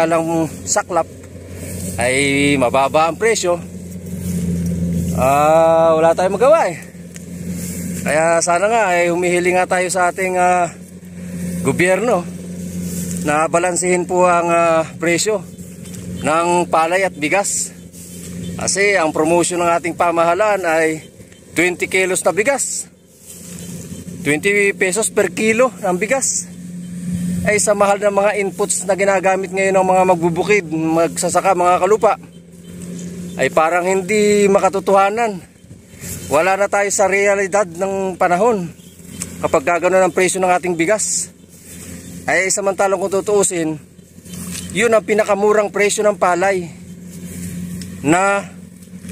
samantalang saklap ay mababa ang presyo, wala tayong magawa eh. Kaya sana nga ay humihiling nga tayo sa ating gobyerno na balansehin po ang presyo ng palay at bigas. Kasi ang promotion ng ating pamahalaan ay 20 kilos na bigas, 20 pesos per kilo ng bigas. Ay sa mahal ng mga inputs na ginagamit ngayon ng mga magbubukid, magsasaka, mga kalupa, ay parang hindi makatotohanan. Wala na tayo sa realidad ng panahon kapag gagano ng presyo ng ating bigas. Ay samantalang kung tutuusin, yun ang pinakamurang presyo ng palay na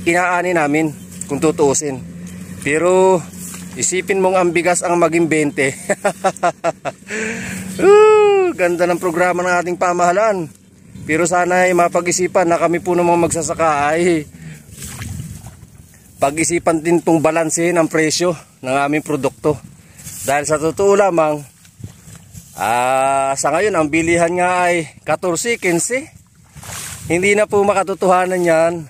inaani namin kung tutuusin. Pero isipin mong ang bigas ang maging 20. Ganda ng programa ng ating pamahalaan. Pero sana ay mapag-isipan na kami po namang magsasaka ay pag-isipan din pong balansehin ang presyo ng aming produkto. Dahil sa totoo lamang, sa ngayon ang bilihan nga ay 14, 15. Hindi na po makatotohanan yan.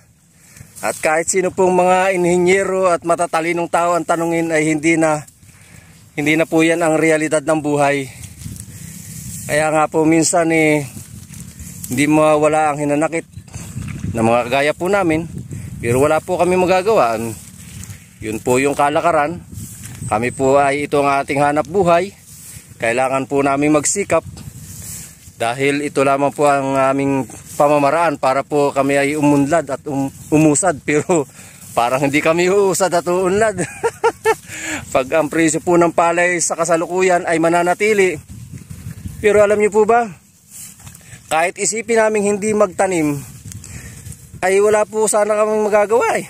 At kahit sino pong mga inhinyero at matatalinong tao ang tanungin ay hindi na po yan ang realidad ng buhay. Kaya nga po minsan hindi mawala ang hinanakit na mga gaya po namin. Pero wala po kami magagawa. Yun po yung kalakaran. Kami po ay ito ang ating hanap buhay. Kailangan po namin magsikap. Dahil ito lamang po ang aming pamamaraan para po kami ay umunlad at umusad. Pero parang hindi kami uusad at uunlad. Pag ang presyo po ng palay sa kasalukuyan ay mananatili. Pero alam niyo po ba, kahit isipin namin hindi magtanim, ay wala po sana kaming magagawa eh.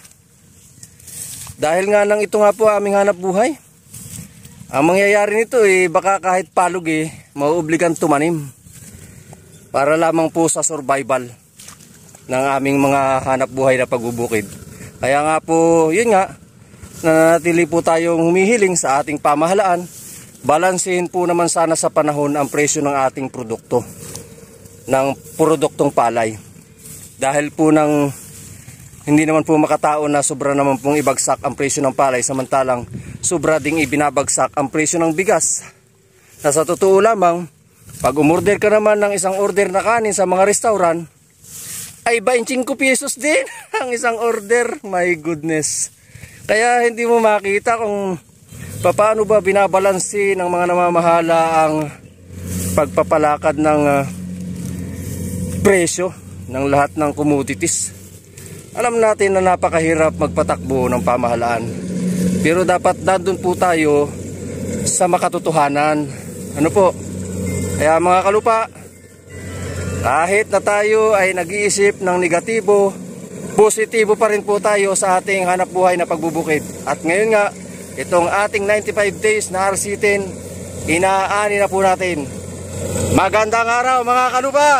Dahil nga nang ito nga po aming hanap buhay. Ang mangyayari nito baka kahit palog mauobligan tumanim. Para lamang po sa survival ng aming mga hanap buhay na pagbubukid. Kaya nga po, yun nga, nanatili po tayong humihiling sa ating pamahalaan. Balansehin po naman sana sa panahon ang presyo ng ating produkto, ng produktong palay. Dahil po hindi naman po makataon na sobra naman pong ibagsak ang presyo ng palay, samantalang sobra ding ibinabagsak ang presyo ng bigas. Na sa totoo lamang, pag umorder ka naman ng isang order na kanin sa mga restaurant, ay 25 pesos din ang isang order. My goodness. Kaya hindi mo makita kung paano ba binabalansi ng mga namamahala ang pagpapalakad ng presyo ng lahat ng commodities. Alam natin na napakahirap magpatakbo ng pamahalaan. Pero dapat nandun po tayo sa makatotohanan. Ano po? Kaya mga kalupa, kahit na tayo ay nag-iisip ng negatibo, positibo pa rin po tayo sa ating hanap buhay na pagbubukid. At ngayon nga, itong ating 95 days na RC10, inaani na po natin. Magandang araw mga kalupa!